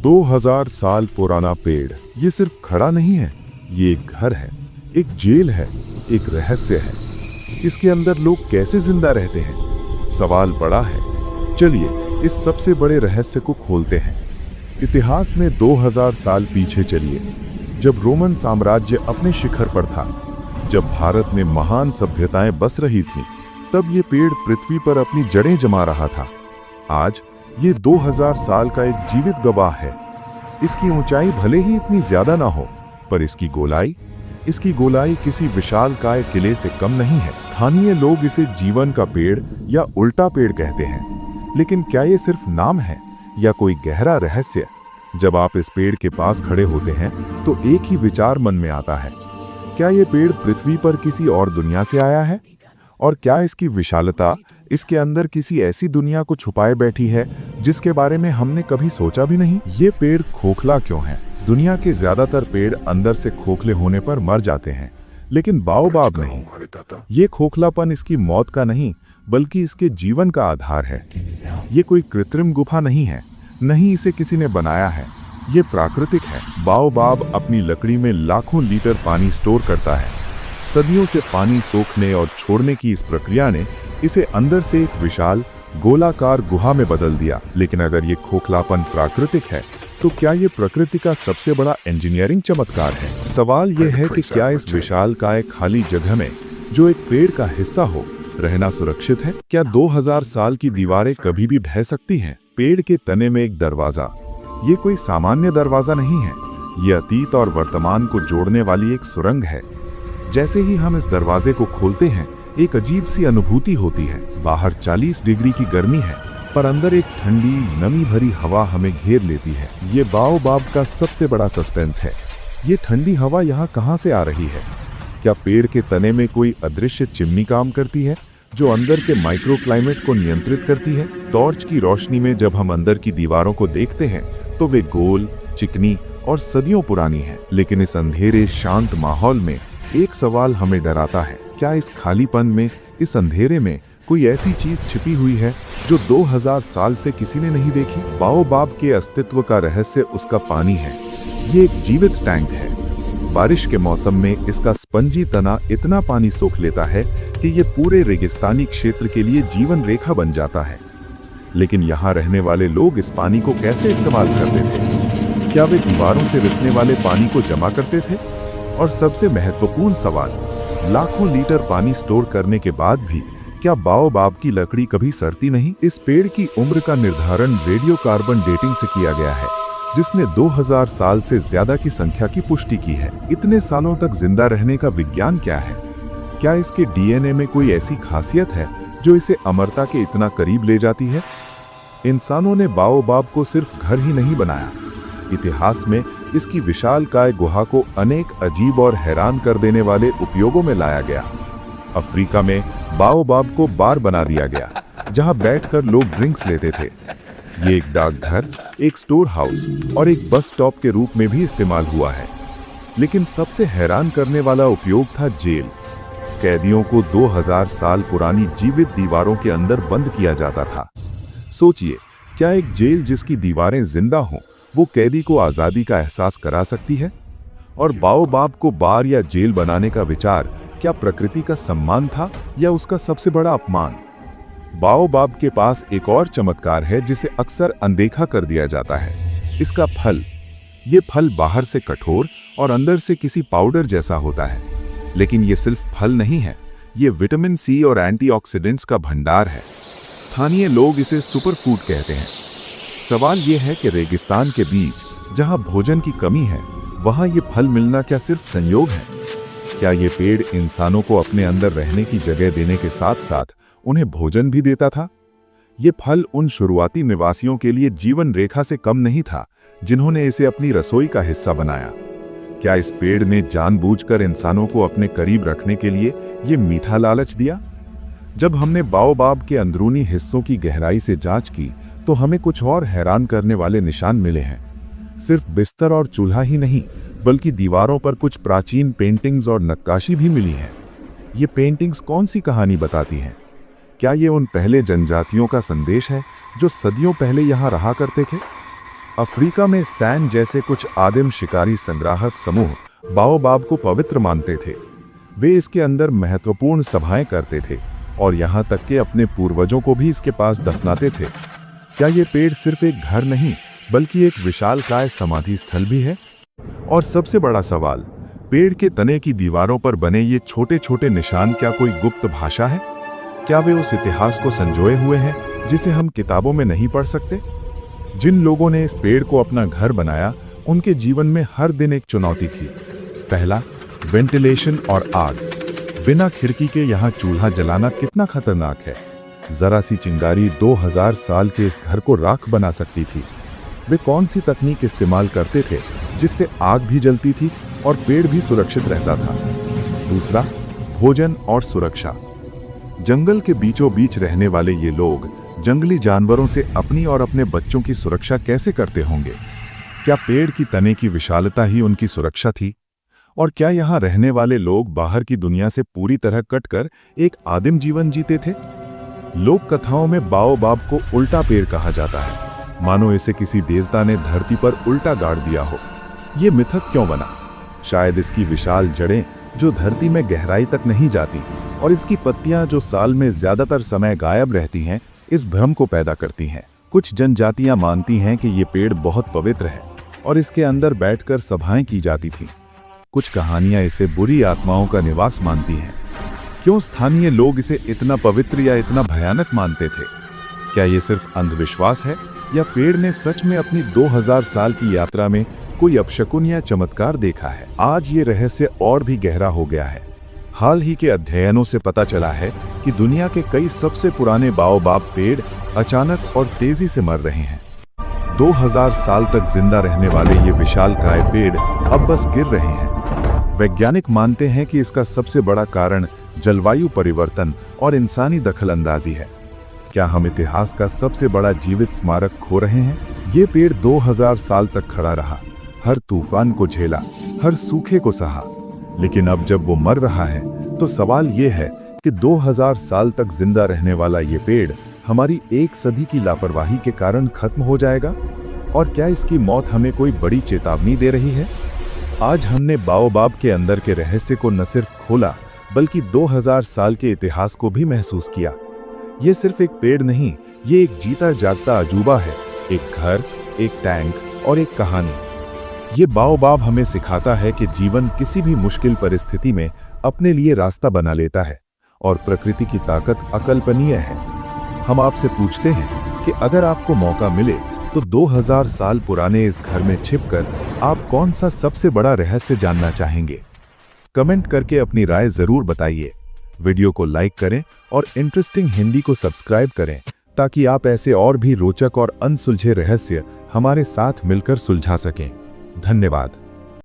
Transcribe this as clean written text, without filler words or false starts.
2000 साल पुराना पेड़ ये सिर्फ खड़ा नहीं है, ये एक घर है, एक जेल है, एक रहस्य है। इसके अंदर लोग कैसे जिंदा रहते हैं, सवाल बड़ा है। चलिए इस सबसे बड़े रहस्य को खोलते हैं। इतिहास में 2000 साल पीछे चलिए, जब रोमन साम्राज्य अपने शिखर पर था, जब भारत में महान सभ्यताएं बस रही थीं, तब ये पेड़ पृथ्वी पर अपनी जड़ें जमा रहा था। आज ये 2000 साल का एक जीवित गवाह है। इसकी ऊंचाई भले ही इतनी ज्यादा ना हो, पर इसकी गोलाई किसी विशालकाय किले से कम नहीं है। स्थानीय लोग इसे जीवन का पेड़ या उल्टा पेड़ कहते हैं। लेकिन क्या ये सिर्फ नाम है या कोई गहरा रहस्य? जब आप इस पेड़ के पास खड़े होते हैं तो एक ही विचार मन में आता है, क्या ये पेड़ पृथ्वी पर किसी और दुनिया से आया है? और क्या इसकी विशालता इसके अंदर किसी ऐसी दुनिया को छुपाए बैठी है जिसके बारे में हमने कभी सोचा भी नहीं? ये पेड़ खोखला क्यों है? दुनिया के ज्यादातर पेड़ अंदर से खोखले होने पर मर जाते हैं, लेकिन बाओबाब नहीं। ये खोखलापन इसकी मौत का नहीं, बल्कि इसके जीवन का आधार है। ये कोई कृत्रिम गुफा नहीं है, नहीं इसे किसी ने बनाया है, ये प्राकृतिक है। बाओबाब अपनी लकड़ी में लाखों लीटर पानी स्टोर करता है। सदियों से पानी सोखने और छोड़ने की इस प्रक्रिया ने इसे अंदर से एक विशाल गोलाकार गुहा में बदल दिया। लेकिन अगर ये खोखलापन प्राकृतिक है, तो क्या ये प्रकृति का सबसे बड़ा इंजीनियरिंग चमत्कार है? सवाल यह है कि क्या इस विशालकाय खाली जगह में जो एक पेड़ का हिस्सा हो, रहना सुरक्षित है? क्या 2000 साल की दीवारें कभी भी ढह सकती हैं? पेड़ के तने में एक दरवाजा, ये कोई सामान्य दरवाजा नहीं है, ये अतीत और वर्तमान को जोड़ने वाली एक सुरंग है। जैसे ही हम इस दरवाजे को खोलते हैं, एक अजीब सी अनुभूति होती है। बाहर 40 डिग्री की गर्मी है, पर अंदर एक ठंडी नमी भरी हवा हमें घेर लेती है। ये बाओबाब का सबसे बड़ा सस्पेंस है। ये ठंडी हवा यहाँ कहाँ से आ रही है? क्या पेड़ के तने में कोई अदृश्य चिमनी काम करती है जो अंदर के माइक्रो क्लाइमेट को नियंत्रित करती है? टॉर्च की रोशनी में जब हम अंदर की दीवारों को देखते हैं तो वे गोल, चिकनी और सदियों पुरानी है। लेकिन इस अंधेरे शांत माहौल में एक सवाल हमें डराता है, क्या इस खालीपन में, इस अंधेरे में कोई ऐसी चीज छिपी हुई है जो 2000 साल से किसी ने नहीं देखी? बाओबाब के अस्तित्व का रहस्य उसका पानी है। ये एक जीवित टैंक है। बारिश के मौसम में इसका स्पंजी तना इतना पानी सोख लेता है कि ये पूरे रेगिस्तानी क्षेत्र के लिए जीवन रेखा बन जाता है। लेकिन यहाँ रहने वाले लोग इस पानी को कैसे इस्तेमाल करते थे? क्या वे दीवारों से रिसने वाले पानी को जमा करते थे? और सबसे महत्वपूर्ण सवाल, लाखों लीटर पानी स्टोर करने के बाद भी क्या बाओबाब की लकड़ी कभी सड़ती नहीं? इस पेड़ की उम्र का निर्धारण रेडियो कार्बन डेटिंग से किया गया है, जिसने 2000 साल से ज्यादा की संख्या की पुष्टि की है। इतने सालों तक जिंदा रहने का विज्ञान क्या है? क्या इसके डीएनए में कोई ऐसी खासियत है जो इसे अमरता के इतना करीब ले जाती है? इंसानों ने बाओबाब को सिर्फ घर ही नहीं बनाया, इतिहास में इसकी विशालकाय गुहा को अनेक अजीब और हैरान कर देने वाले उपयोगों में लाया गया। अफ्रीका में बाओबाब को बार बना दिया गया, जहां बैठकर लोग ड्रिंक्स लेते थे। ये एक डाकघर, एक स्टोर हाउस और एक बस स्टॉप के रूप में भी इस्तेमाल हुआ है। लेकिन सबसे हैरान करने वाला उपयोग था जेल। कैदियों को 2000 साल पुरानी जीवित दीवारों के अंदर बंद किया जाता था। सोचिए, क्या एक जेल जिसकी दीवारें जिंदा हों, वो कैदी को आजादी का एहसास करा सकती है? और बाओबाब को बार या जेल बनाने का विचार क्या प्रकृति का सम्मान था या उसका सबसे बड़ा अपमान? बाओबाब के पास एक और चमत्कार है जिसे अक्सर अनदेखा कर दिया जाता है, इसका फल। ये फल बाहर से कठोर और अंदर से किसी पाउडर जैसा होता है। लेकिन ये सिर्फ फल नहीं है, ये विटामिन सी और एंटीऑक्सीडेंट्स का भंडार है। स्थानीय लोग इसे सुपरफूड कहते हैं। सवाल यह है कि रेगिस्तान के बीच जहां भोजन की कमी है, वहां ये फल मिलना क्या सिर्फ संयोग है? क्या ये पेड़ इंसानों को अपने अंदर रहने की जगह देने के साथ साथ उन्हें भोजन भी देता था? ये फल उन शुरुआती निवासियों के लिए जीवन रेखा से कम नहीं था, जिन्होंने इसे अपनी रसोई का हिस्सा बनाया। क्या इस पेड़ ने जानबूझकर इंसानों को अपने करीब रखने के लिए ये मीठा लालच दिया? जब हमने बाओबाब के अंदरूनी हिस्सों की गहराई से जांच की, तो हमें कुछ और हैरान करने वाले निशान मिले हैं। सिर्फ बिस्तर और चूल्हा ही नहीं, बल्कि दीवारों पर कुछ प्राचीन पेंटिंग्स और नक्काशी भी मिली है। ये पेंटिंग्स कौन सी कहानी बताती हैं? क्या ये उन पहले जनजातियों का संदेश है जो सदियों पहले यहाँ रहा करते थे? अफ्रीका में सैन जैसे कुछ आदिम शिकारी संग्राहक समूह बाओबाब को पवित्र मानते थे। वे इसके अंदर महत्वपूर्ण सभाएं करते थे और यहाँ तक कि अपने पूर्वजों को भी इसके पास दफनाते थे। क्या ये पेड़ सिर्फ एक घर नहीं बल्कि एक विशालकाय समाधि स्थल भी है? और सबसे बड़ा सवाल, पेड़ के तने की दीवारों पर बने ये छोटे छोटे निशान क्या कोई गुप्त भाषा है? क्या वे उस इतिहास को संजोए हुए हैं जिसे हम किताबों में नहीं पढ़ सकते? जिन लोगों ने इस पेड़ को अपना घर बनाया, उनके जीवन में हर दिन एक चुनौती थी। पहला, वेंटिलेशन और आग। बिना खिड़की के यहाँ चूल्हा जलाना कितना खतरनाक है। जरा सी चिंगारी 2000 साल के इस घर को राख बना सकती थी। वे कौन सी तकनीक इस्तेमाल करते थे जिससे आग भी जलती थी और पेड़ भी सुरक्षित रहता था? दूसरा, भोजन और सुरक्षा। जंगल के बीचों बीच रहने वाले ये लोग जंगली जानवरों से अपनी और अपने बच्चों की सुरक्षा कैसे करते होंगे? क्या पेड़ की तने की विशालता ही उनकी सुरक्षा थी? और क्या यहाँ रहने वाले लोग बाहर की दुनिया से पूरी तरह कटकर एक आदिम जीवन जीते थे? लोक कथाओं में बाओबाब को उल्टा पेड़ कहा जाता है, मानो इसे किसी देवता ने धरती पर उल्टा गाड़ दिया हो। ये मिथक क्यों बना? शायद इसकी विशाल जड़ें जो धरती में गहराई तक नहीं जाती और इसकी पत्तियां जो साल में ज्यादातर समय गायब रहती हैं, इस भ्रम को पैदा करती हैं। कुछ जनजातियां मानती हैं कि ये पेड़ बहुत पवित्र है और इसके अंदर बैठकर सभाएं की जाती थीं। कुछ कहानियां इसे बुरी आत्माओं का निवास मानती हैं। क्यों स्थानीय लोग इसे इतना पवित्र या इतना भयानक मानते थे? क्या ये सिर्फ अंधविश्वास है या पेड़ ने सच में अपनी 2000 साल की यात्रा में कोई अपशकुन या चमत्कार देखा है? आज ये रहस्य और भी गहरा हो गया है। हाल ही के अध्ययनों से पता चला है कि दुनिया के कई सबसे पुराने बाओबाब पेड़ अचानक और तेजी से मर रहे हैं। 2000 साल तक जिंदा रहने वाले ये विशालकाय पेड़ अब बस गिर रहे हैं। वैज्ञानिक मानते हैं कि इसका सबसे बड़ा कारण जलवायु परिवर्तन और इंसानी दखलंदाजी है। क्या हम इतिहास का सबसे बड़ा जीवित स्मारक खो रहे हैं? ये पेड़ 2000 साल तक खड़ा रहा, हर तूफान को झेला, हर सूखे को सहा, लेकिन अब जब वो मर रहा है तो सवाल ये है कि 2000 साल तक जिंदा रहने वाला ये पेड़ हमारी एक सदी की लापरवाही के कारण खत्म हो जाएगा? और क्या इसकी मौत हमें कोई बड़ी चेतावनी दे रही है? आज हमने बाओबाब के अंदर के रहस्य को न सिर्फ खोला बल्कि 2000 साल के इतिहास को भी महसूस किया। ये सिर्फ एक पेड़ नहीं, ये एक जीता जागता अजूबा है, एक घर, एक टैंक और एक कहानी। ये बाओबाब हमें सिखाता है कि जीवन किसी भी मुश्किल परिस्थिति में अपने लिए रास्ता बना लेता है और प्रकृति की ताकत अकल्पनीय है। हम आपसे पूछते हैं कि अगर आपको मौका मिले तो 2000 साल पुराने इस घर में छिपकर आप कौन सा सबसे बड़ा रहस्य जानना चाहेंगे? कमेंट करके अपनी राय जरूर बताइए। वीडियो को लाइक करें और इंटरेस्टिंग हिंदी को सब्सक्राइब करें ताकि आप ऐसे और भी रोचक और अनसुलझे रहस्य हमारे साथ मिलकर सुलझा सकें। धन्यवाद।